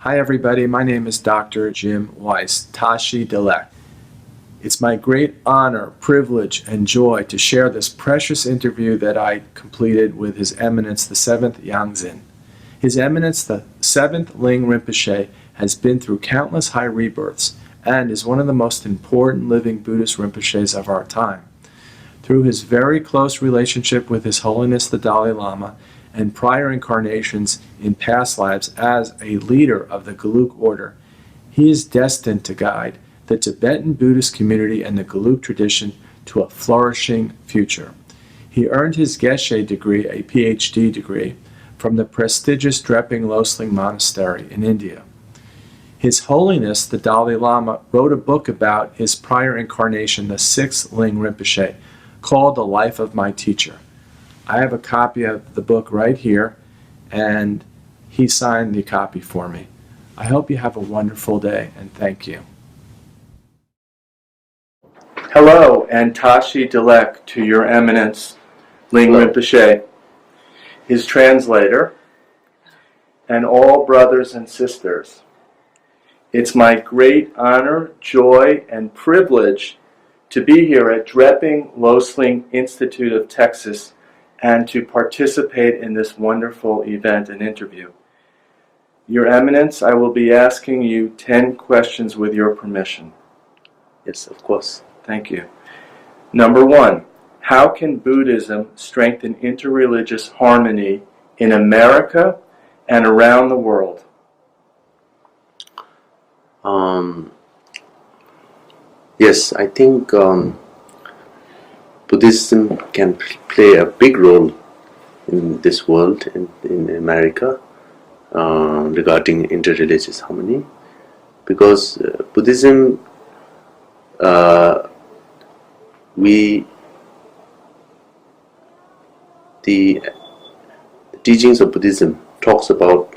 Hi everybody, my name is Dr. Jim Weiss, Tashi Dilek. It's my great honor, privilege, and joy to share this precious interview that I completed with His Eminence the 7th Yangzin. His Eminence the 7th Ling Rinpoche has been through countless high rebirths and is one of the most important living Buddhist Rinpoches of our time. Through his very close relationship with His Holiness the Dalai Lama and prior incarnations in past lives as a leader of the Gelug order, he is destined to guide the Tibetan Buddhist community and the Gelug tradition to a flourishing future. He earned his Geshe degree, a PhD degree, from the prestigious Drepung Loesling monastery in India. His Holiness the Dalai Lama wrote a book about his prior incarnation, the 6th Ling Rinpoche, called The Life of My Teacher. I have a copy of the book right here, and he signed the copy for me. I hope you have a wonderful day, and thank you. Hello, and Tashi Dilek to Your Eminence, Ling Rinpoche, his translator, and all brothers and sisters. It's my great honor, joy, and privilege to be here at Drepung Loesling Institute of Texas and to participate in this wonderful event and interview. Your Eminence, I will be asking you 10 questions with your permission. Yes, of course. Thank you. Number 1, how can Buddhism strengthen interreligious harmony in America and around the world? Yes, I think Buddhism can play a big role in this world, in America, regarding interreligious harmony, because Buddhism, the teachings of Buddhism talks about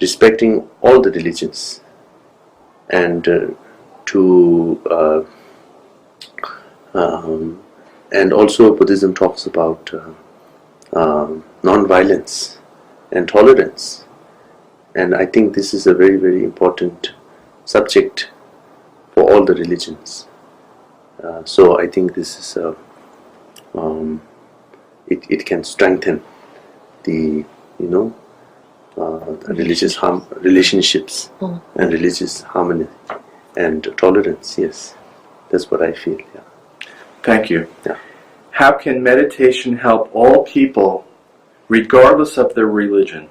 respecting all the religions, and and also Buddhism talks about non-violence and tolerance, and I think this is a very, very important subject for all the religions. So I think this is it can strengthen the religious relationships and religious harmony and tolerance. Yes, that's what I feel. Yeah. Thank you. Yeah. How can meditation help all people, regardless of their religion?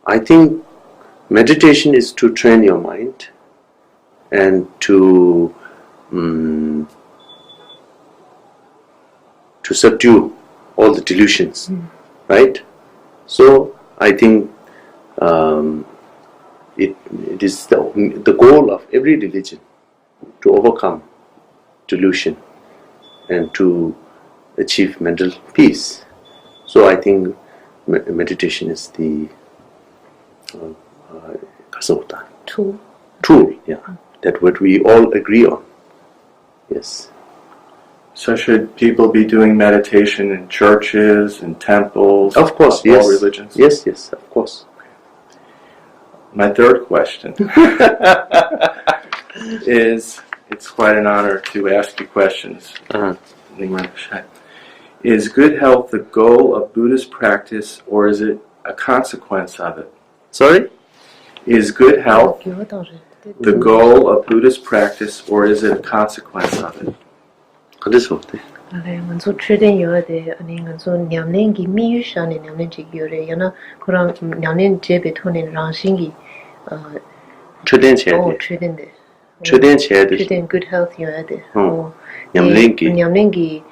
I think meditation is to train your mind and to subdue all the delusions, right? So I think it is the goal of every religion to overcome delusion and to achieve mental peace. So I think meditation is the tool, yeah, that what we all agree on. Yes. So should people be doing meditation in churches and temples? Of course, of yes. all religions? Yes, of course. My third question is, it's quite an honor to ask you questions. Is good health the goal of Buddhist practice, or is it a consequence of it? Sorry? Is good health the goal of Buddhist practice, or is it a consequence of it? 최대한 good health yo야 돼. 냠랭기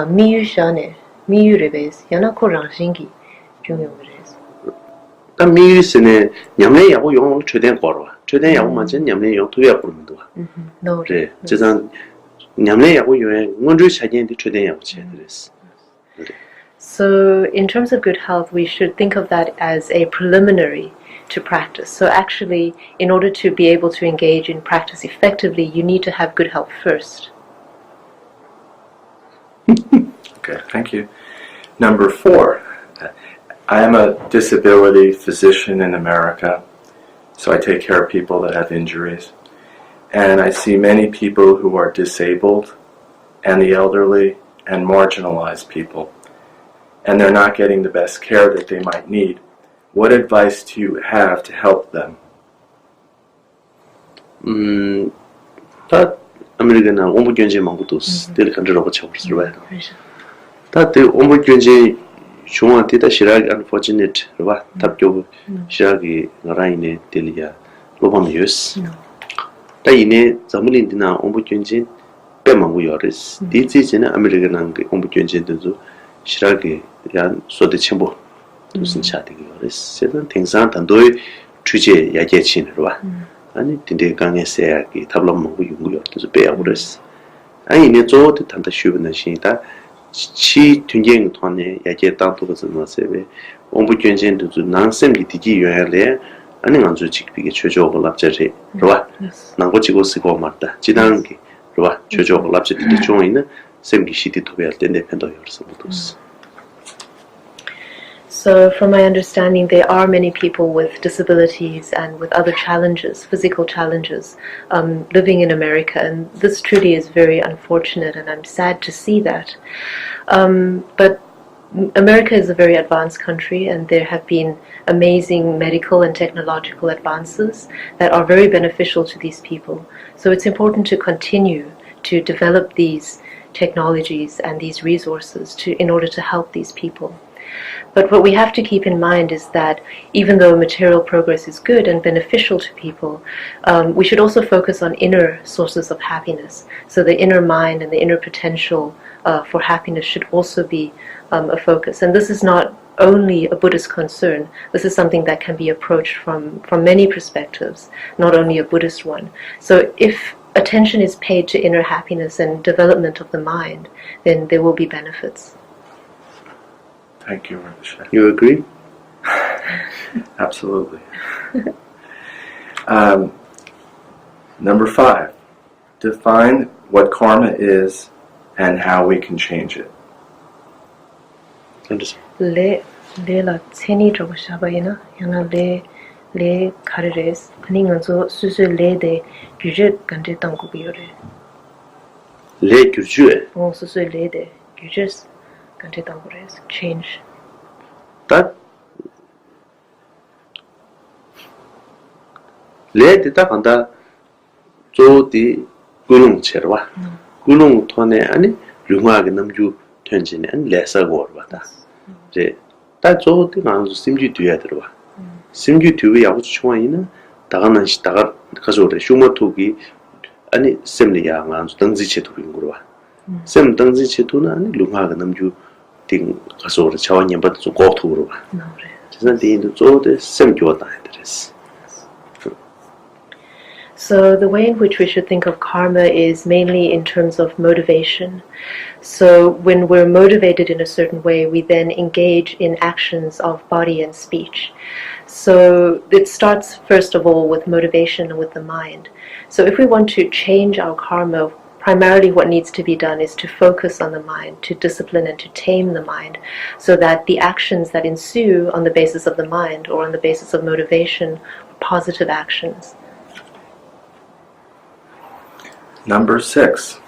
미유샤네 미유레베스 야나 코랑싱기 중요해서. 딱 미유스네 냠랭이하고 용을 최대한 걸어. 최대한 야구만 전 냠랭이 용 도야 부르는 거야. 그래. 저선 냠랭이하고 용에 먼저 사진인데 최대한 야구 쳐야 되겠어. So in terms of good health, we should think of that as a preliminary to practice. So actually, in order to be able to engage in practice effectively, you need to have good health first. Okay, thank you. Number 4, I am a disability physician in America, so I take care of people that have injuries. And I see many people who are disabled, and the elderly, and marginalized people. And they're not getting the best care that they might need. What advice do you have to help them? 다 아메리카나 온부 견제 망고도 될 간절하고 쳐버렸어요. 다때 온부 견제 중앙 때다 시라기 unfortunate 봐. 답교 시라기 나라인에 될이야. 로밤이었어. 다 이내 자물인디나 온부 견제 빼망고 요레스. 디지지는 아메리카나 온부 견제도 시라기 야 소대 첨부 무슨 차되게 요레스. 세단 땡산 단도의 주제 야제친으로 봐. 아니 딘데 강에서야기 답람하고 연구요. 그래서 배워버렸어. 아니 이내 저도 단다 쉬우는 시다. 치 튕경 통에 야제 땅도 그래서 뭐세베 온부 견제도 난셈기 디지 요야래 아니 안주 직비게 최저고 납자리 로와 난고 지고 쓰고 말다 지단기 로와 최저고 납자리 중에는 셈기 시디 도배할 때 내편도 열서 못었어. So, from my understanding, there are many people with disabilities and with other challenges, physical challenges, living in America, and this truly is very unfortunate, and I'm sad to see that. But America is a very advanced country, and there have been amazing medical and technological advances that are very beneficial to these people. So it's important to continue to develop these technologies and these resources in order to help these people. But what we have to keep in mind is that even though material progress is good and beneficial to people, we should also focus on inner sources of happiness. So the inner mind and the inner potential for happiness should also be a focus. And this is not only a Buddhist concern. This is something that can be approached from many perspectives, not only a Buddhist one. So if attention is paid to inner happiness and development of the mind, then there will be benefits. Thank you, Rinpoche. You agree? Absolutely. Number 5. Define what karma is and how we can change it. Le la tseni trobo shabayina yana le karires ani nganzo susu le de gyuje gante tangku biyore. Le gyuje. Oh susu le de gyuje gante tangku res change. That le de ta kanda zo di gulung cherwa. Gulung thone ani lunga ge namju tönjine an lesa gorba da. 제 따조 때만 심지 뒤에 들어와. 심지 뒤에 야고 추와이나 다가난 시다가 가서래 슈머토기 아니 셈리야 만주 등지체도 빙고와. 셈 등지체도는 아니 룽하가 남주 딩 가서래 차원년 받도 좀 고토로 봐. 그래서 뒤에도 조데 셈 교다 했더랬어. So the way in which we should think of karma is mainly in terms of motivation. So when we're motivated in a certain way, we then engage in actions of body and speech. So it starts first of all with motivation and with the mind. So if we want to change our karma, primarily what needs to be done is to focus on the mind, to discipline and to tame the mind, so that the actions that ensue on the basis of the mind or on the basis of motivation are positive actions. Number 6.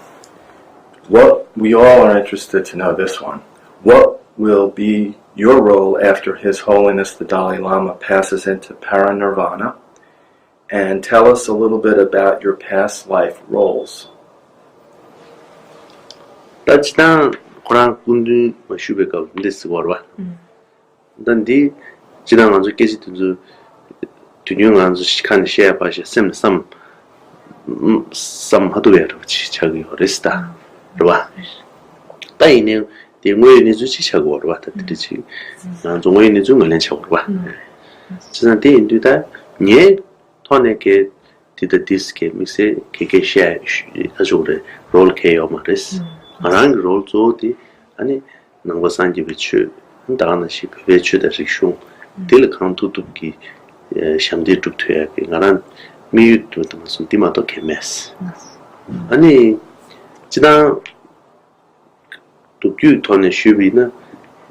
What we all are interested to know this one. What will be your role after His Holiness the Dalai Lama passes into paranirvana? And tell us a little bit about your past life roles. 따지다 고랑 군주 마슈베가 근데스 거와. 근데 지난 안저 깨지도 두뇽 안저 시간 셰어 바시 셈삼 하도야로 지차기 어렸다. 로와. 따이네 대모에네 주치 차고 로와 뜻이지. 난 종어에네 중을 차고 로와. 지난 때 인도다 예 토네게 디더 디스케 미세 케케 셰 가족의 롤 케어 마레스. 아랑 롤 조디 아니 남고산지 비추 다나시 비추다 식숑 딜 칸투투기 샴디 툭퇴게 나란 미유도 무슨 디마도 케메스 아니 지난 도규 돈의 슈비나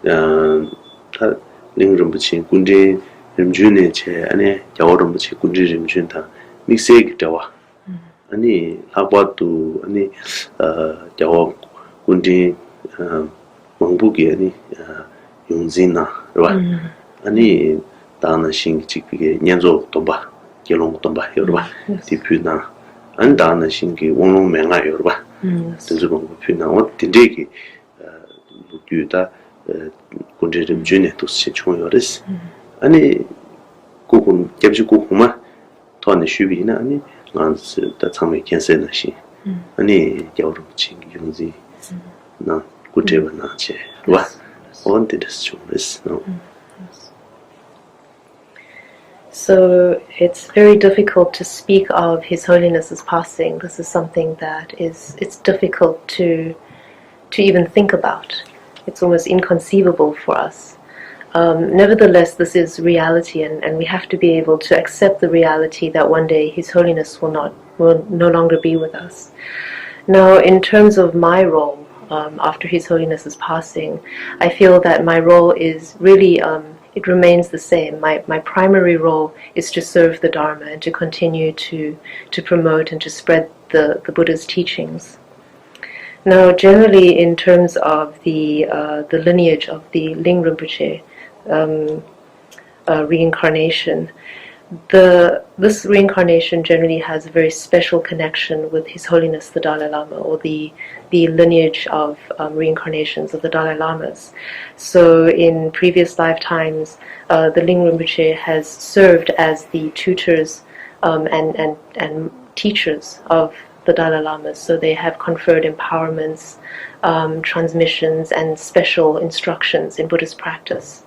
다 Ling Rinpoche Kunji Rimjune che ane Jawa Rinpoche Kunji Rimjun ta mikseg dawa ani labatu ani Jawa Kunji Mangbugi ani Yungzina right ani dana sing chikpige nyanzo tomba gelong tomba yorba tipuna an dana singi wonong menga yorba tuzubong puna wat tindegi yuta kunjerim june to sichon yoris ani kukun gebji kukuma tone shubina ani ngans da chame kense na shi ani gyawrum ching yungzi na kuteba na che wa wanted this choice no. So it's very difficult to speak of His Holiness's passing. This is something that it's difficult to even think about. It's almost inconceivable for us. Nevertheless, this is reality, and we have to be able to accept the reality that one day His Holiness will no longer be with us. Now, in terms of my role after His Holiness's passing, I feel that my role is really it remains the same. My primary role is to serve the Dharma and to continue to promote and to spread the Buddha's teachings. Now, generally, in terms of the lineage of the Ling Rinpoche reincarnation, this reincarnation generally has a very special connection with His Holiness the Dalai Lama, or the lineage of reincarnations of the Dalai Lamas. So in previous lifetimes, the Ling Rinpoche has served as the tutors and teachers of the Dalai Lamas. So they have conferred empowerments, transmissions, and special instructions in Buddhist practice.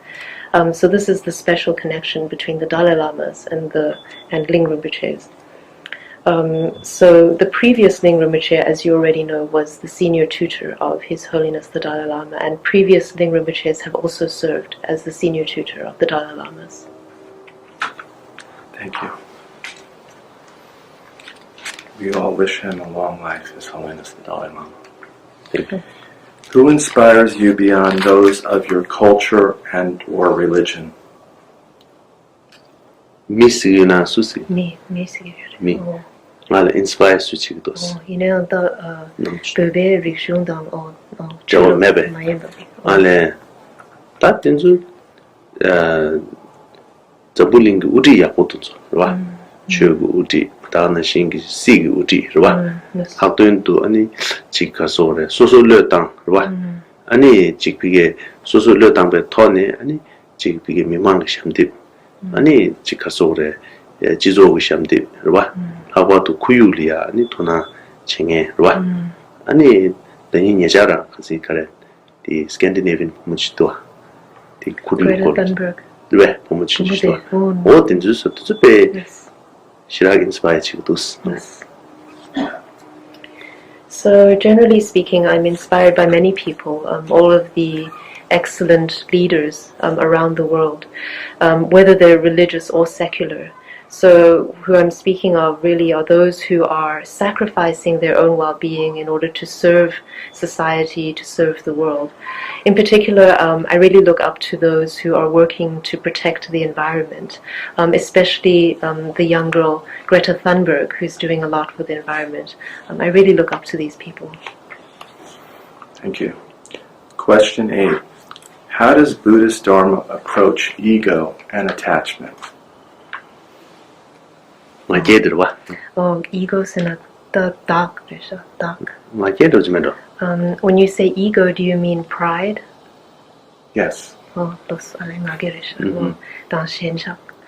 So this is the special connection between the Dalai Lamas and Ling Rinpoches. So the previous Ling Rinpoche, as you already know, was the senior tutor of His Holiness the Dalai Lama, and previous Ling Rinpoches have also served as the senior tutor of the Dalai Lamas. Thank you. We all wish him a long life, His Holiness the Dalai Lama. Thank you. Who inspires you beyond those of your culture and or religion? Misi na susi. Me. Mala inspire suci dos. Ine da bebe rikshung dang Jawa mebe. Ale ta tenzu zabuling uti ya potunzo, right? Chugu uti dana shingi sigi uti, right? Haktoin tu ani chika sore soso le tang, right? Ani chikpige soso le tang be thone ani chikpige mimang shamdip. Ani chika sore jizo shamdip, right? 하고도 구유리야 아니 도나 칭에 와 아니 대니 예자라 같이 그래 디 스칸디네비안 포무치도 디 구리고 왜 포무치도 어떤 주서 뜻에 시락 인스파이어 치고도스. So generally speaking, I'm inspired by many people, all of the excellent leaders around the world, whether they're religious or secular. So who I'm speaking of really are those who are sacrificing their own well-being in order to serve society, to serve the world. In particular, I really look up to those who are working to protect the environment, especially the young girl Greta Thunberg, who's doing a lot for the environment. I really look up to these people. Thank you. Question 8. How does Buddhist Dharma approach ego and attachment? 마제들 와. Ego is not dark. 마제도 좀 해도. When you say ego, do you mean pride? Yes.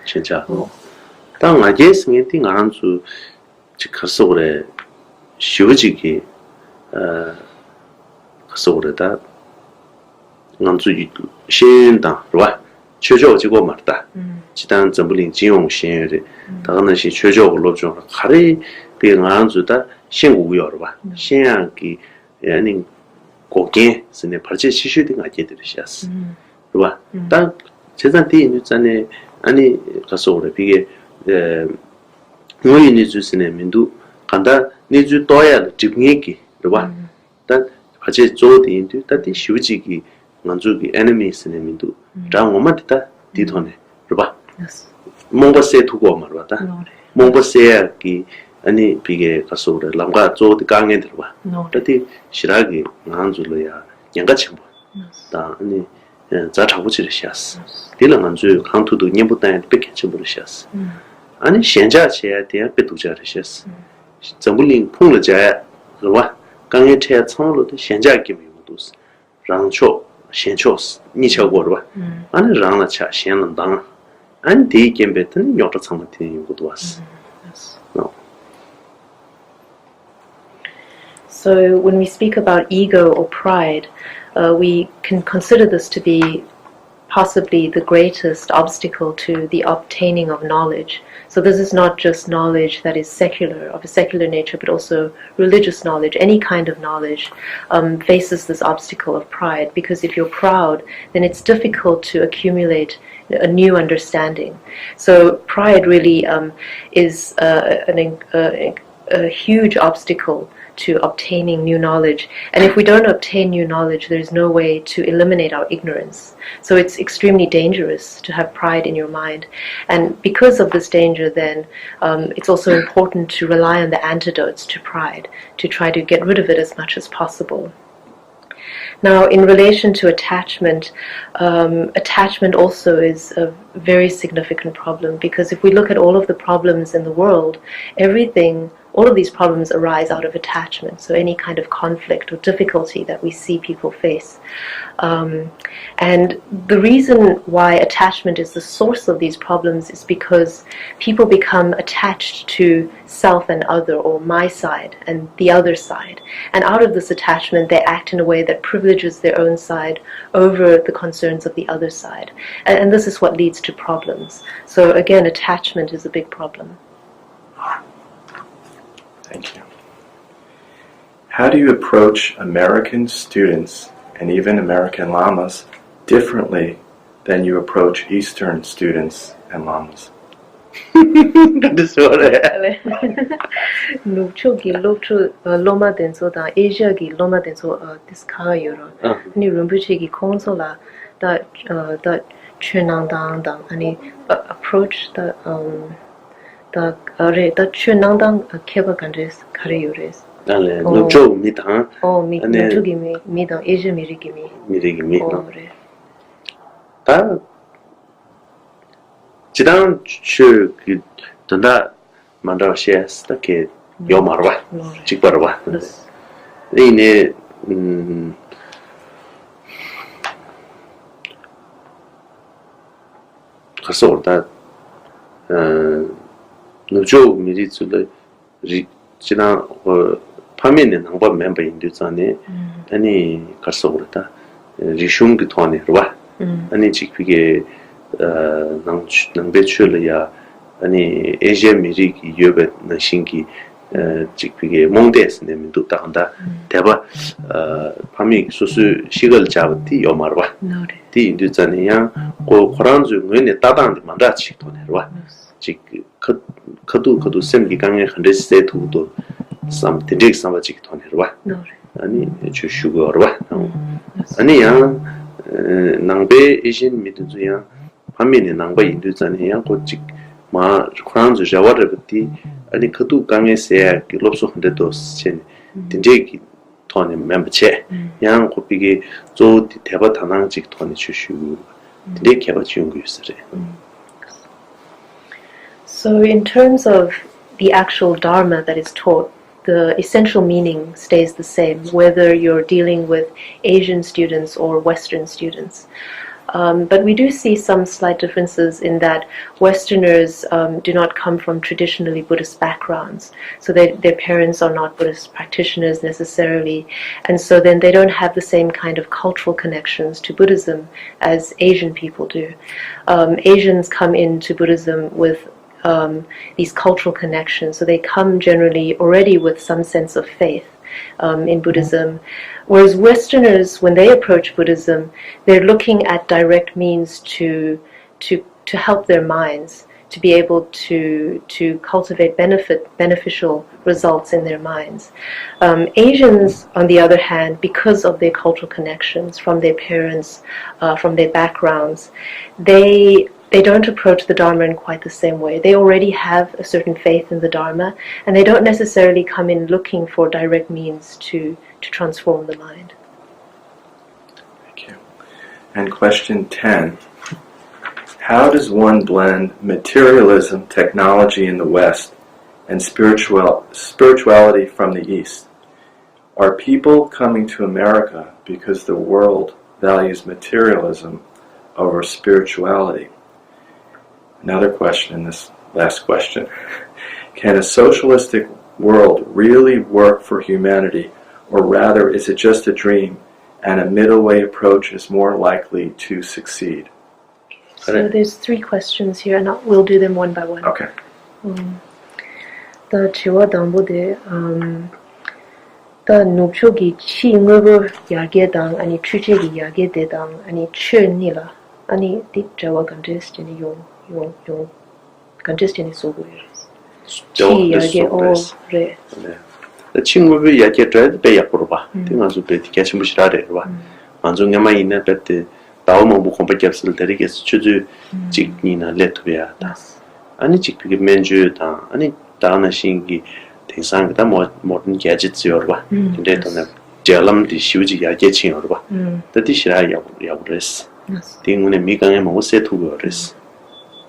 진짜. 당 마제 스미티 가람수 지커서 그래. 쉬워지기 가서 그래다. 남주 신다. 와. 최저지고 말다. 지단 전부링 진용 신여리 다가는시 최저로 좀 가리 비행안주다 신고요 봐. 신양기 아니 고개 스네 발제 시슈딩 아제들이시았어. 봐. 딱 제단티 있잖아요. 아니 가서 그래. 비게 뭐이니 주스네 민두 간다 니주 도야 집행기. 봐. 딱 발제 조디인도 다디 쉬우지기 만주기 에너미스네 민두 랑 오마다 디토네 그봐 Yes. 몽바세 두고 말하다 No. 몽바세기 아니 비게 가서래 람가 조디 강에 들어봐 No. 그때 시라기 나한줄로야 양같이 뭐 Yes. 다 아니 자 잡으지를 시았어 딜랑한 줄 강투도 님보다는 뺏겠지 모르시았어 아니 현자체에 대한 배도자를 시었어 정불링 풍르자 그와 강에 체 청로도 현자 기미도 랑초 현초스 니쳐고로 아니 랑나차 현는당 아니 디겜베튼 요터 참한테 것도 왔어 Yes. No. So when we speak about ego or pride, we can consider this to be possibly the greatest obstacle to the obtaining of knowledge. So this is not just knowledge that is secular, of a secular nature, but also religious knowledge. Any kind of knowledge faces this obstacle of pride, because if you're proud, then it's difficult to accumulate a new understanding. So pride really is a huge obstacle to obtaining new knowledge. And if we don't obtain new knowledge, there's no way to eliminate our ignorance. So it's extremely dangerous to have pride in your mind. And because of this danger, then it's also important to rely on the antidotes to pride, to try to get rid of it as much as possible. Now, in relation to attachment, attachment also is a very significant problem, because if we look at all of the problems in the world, all of these problems arise out of attachment. So any kind of conflict or difficulty that we see people face. And the reason why attachment is the source of these problems is because people become attached to self and other, or my side and the other side. And out of this attachment, they act in a way that privileges their own side over the concerns of the other side. And this is what leads to problems. So again, attachment is a big problem. Thank you. How do you approach American students and even American lamas differently than you approach Eastern students and lamas? Nupchogi loma denso da Asia gi loma denso diskayoro. Ni Rinpoche gi konso la da chunang dang ani approach the chunang dang keba kandes kareyures. dale nupcho mitang Nupchogi mi dang Asia mirigi mi. 미리기 다 지단 그 돈다 만다시에스 takie 요마르바 직바르바 이네 가서 orada 누조 미리줄레 지난 파면에 남바 멤버 인도잖아요. 아니 가서 orada 리슌기 토네 봐. 아니 직비게 낭배출이야 아니 에시아 미리기 유베 나신기 직비게 몽데스 내면도 딱한다 대바 파미 소수 시걸 잡티 요마르바 디 인도잖아요. 고 코란주 뇌네 따당데 만다치 토네르바 직 커도 셈기 강에 한데스테 두도 삼 딘직 삼바직 토네르바 아니 주슈거르바 아니 양 낭베 에신 미드주야 파미네 낭바 인도잖아요. 고직 마 크란즈 자와르베티 아니 그도 강에서 롭소 한데도 신 딘제기 토네 멤버체 양 고비게 조 대바 다낭직 토네 주슈 딘데 개바 지운 거 있으래. So in terms of the actual dharma that is taught, the essential meaning stays the same, whether you're dealing with Asian students or Western students. But we do see some slight differences in that Westerners do not come from traditionally Buddhist backgrounds. So their parents are not Buddhist practitioners necessarily, and so then they don't have the same kind of cultural connections to Buddhism as Asian people do. Asians come into Buddhism with these cultural connections, so they come generally already with some sense of faith in Buddhism, whereas Westerners, when they approach Buddhism, they're looking at direct means to help their minds, to be able to cultivate beneficial results in their minds. Asians, on the other hand, because of their cultural connections from their parents, from their backgrounds, they don't approach the Dharma in quite the same way. They already have a certain faith in the Dharma, and they don't necessarily come in looking for direct means to transform the mind. Thank you. And question 10. How does one blend materialism, technology in the West, and spirituality from the East? Are people coming to America because the world values materialism over spirituality? Another question in this last question. Can a socialistic world really work for humanity, or rather is it just a dream and a middle way approach is more likely to succeed? So there's 3 questions here, and we'll do them one by one. Okay. The chiwa dambu de the nupcho gi chi ngobo yage dang ani chuche gi yage de dang ani chön nila ani di jawa gandes ni yung gandes ni sogo chi yage o re. 친구비 야게트에 배야고봐. 등아주 배티 개심부시라래봐. 만중에만 있는 배때 다음은 뭐 컴퓨터를 데리겠어. 주주 직니나 레트비아다. 아니 직비게 맨주다. 아니 다나 신기 대상다 모든 gadgets여봐. 근데 또는 제람디 쉬우지 야게친여봐. 뜻이라 야브레스. 딩문에 미강에 뭐 세투거레스.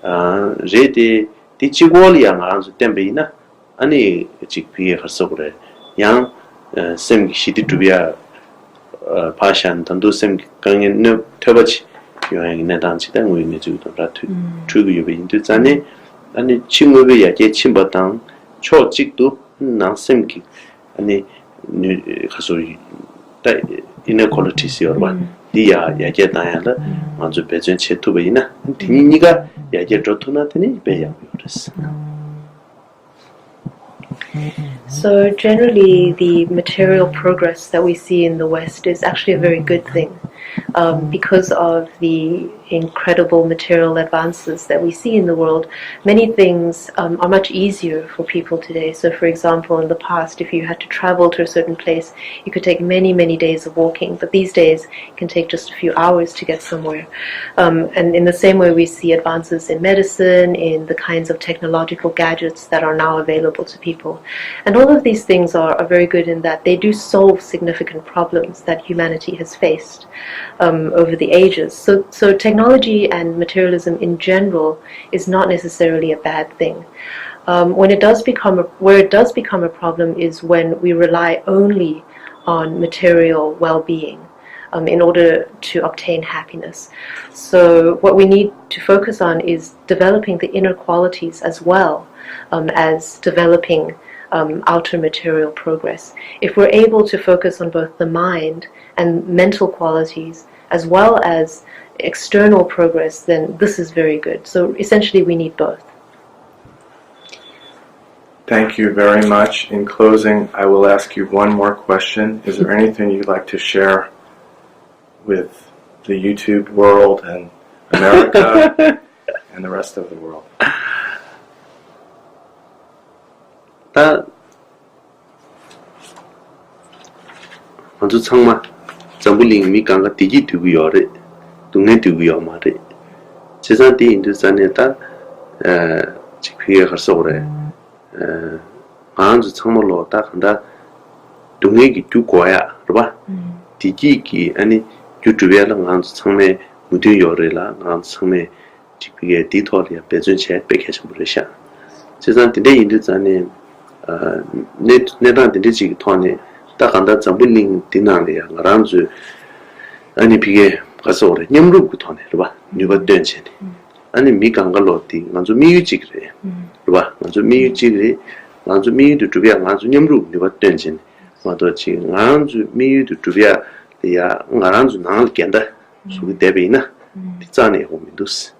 아 제디 디치골이야 아주 템베이나. 아니 직비에 가서 그래. 양 샘기 시디 두비아 파샨 단도 샘 강에 너 터버지 여행이 내단치다 우리네 주도 라트 주기요비 인도자네 아니 친구비 야게 친버당 초직도 나 샘기 아니 가서 다 inequalities 여봐 디야 야게 다야라 아주 배전 체투베이나 디니가 야게 좋토나더니 배야 그랬어. So generally, the material progress that we see in the West is actually a very good thing, because of the incredible material advances that we see in the world. Many things are much easier for people today. So for example, in the past, if you had to travel to a certain place, you could take many days of walking, but these days it can take just a few hours to get somewhere. And in the same way, we see advances in medicine, in the kinds of technological gadgets that are now available to people. And all of these things are very good in that they do solve significant problems that humanity has faced over the ages. So technology and materialism in general is not necessarily a bad thing. Where it does become a problem is when we rely only on material well-being in order to obtain happiness. So what we need to focus on is developing the inner qualities as well as developing outer material progress. If we're able to focus on both the mind and mental qualities as well as external progress, then this is very good. So essentially we need both. Thank you very much. In closing, I will ask you one more question. Is there anything you'd like to share with the YouTube world and America and the rest of the world? 먼저 창마 정불링 미강가 디지 두고요래 동네 두고요 말에 제산디 인도산에다 직피에 가서 그래 안주 창물로 딱 한다 동네기 두고야 그봐 디지기 아니 유튜브에랑 안주 창매 무대 요래라 안주 창매 직피에 디토리아 배준체 백해서 버려샤 제산디 내 인도산에 내단 디지 토네 딱 한다 정불링 디나리아 나란주 아니 비게 가서 그래 냠루고 토네 봐 누가 된체네 아니 미강가로티 먼저 미유지 그래 봐 먼저 미유지 그래 먼저 미유도 두비야 먼저 냠루 누가 된체네 맞도 지금 먼저 미유도 두비야 야 나란주 나를 깬다 수기 대비나 디자네 호민도스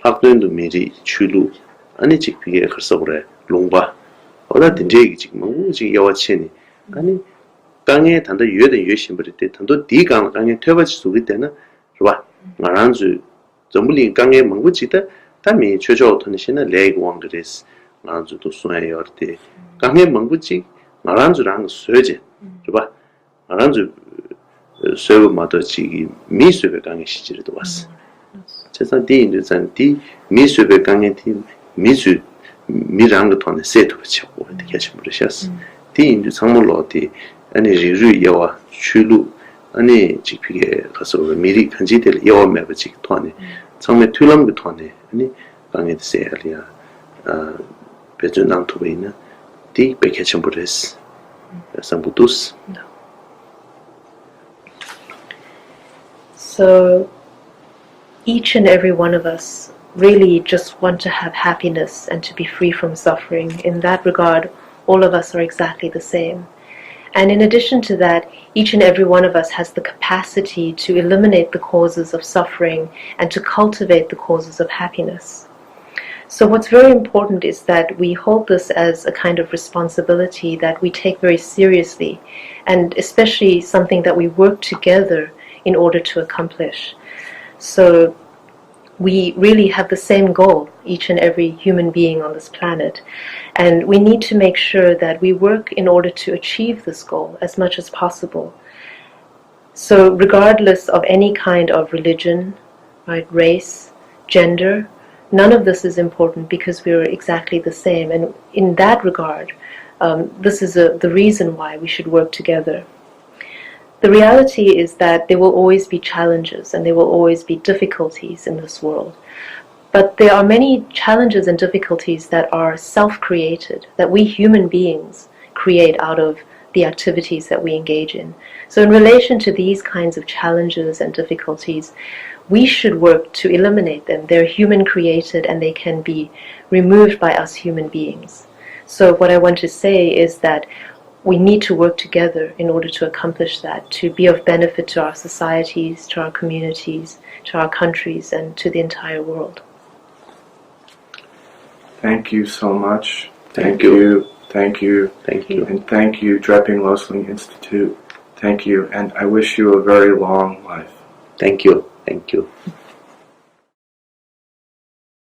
학년도 미리 출루 아니 직비게 가서 그래 롱바 어다 된제기 지금 뭐 지금 여와치니 아니 강에 단도 유에된 유신부리 때 단도 디강 강에 퇴버지 속이 때는 봐 나란주 전부리 강에 먹고지다 담이 최저 돈이시는 레이고 왕들이스 나주도 수행해요때 강에 망부지 나란주랑 수여제 봐 나란주 수여마도 지기 미수배 강의 시절에도 왔어 제가 디인들한테 미수배 강의 팀 미수 미랑도 돈에 세트 붙이고 이렇게 하시면 되셨어 디인들 상물로디 아니 리루여와 출루 아니 지피게 가서 미리 간지들 여매 버지 돈에 정말 툴럼도 돈에 아니 강에 세야리야 배준당 투베이나 디 백해천 부르스 상부두스 So each and every one of us really just want to have happiness and to be free from suffering. In that regard, all of us are exactly the same. And in addition to that, each and every one of us has the capacity to eliminate the causes of suffering and to cultivate the causes of happiness. So what's very important is that we hold this as a kind of responsibility that we take very seriously, and especially something that we work together in order to accomplish. So we really have the same goal, each and every human being on this planet, and we need to make sure that we work in order to achieve this goal as much as possible. So regardless of any kind of religion, right, race, gender, none of this is important because we are exactly the same, and in that regard, this is the reason why we should work together. The reality is that there will always be challenges and there will always be difficulties in this world. But there are many challenges and difficulties that are self-created, that we human beings create out of the activities that we engage in. So in relation to these kinds of challenges and difficulties, we should work to eliminate them. They're human created and they can be removed by us human beings. So what I want to say is that we need to work together in order to accomplish that, to be of benefit to our societies, to our communities, to our countries, and to the entire world. Thank you so much. Thank you. Thank you. Thank you. And thank you, Drepung Loesling Institute. Thank you. And I wish you a very long life. Thank you. Thank you.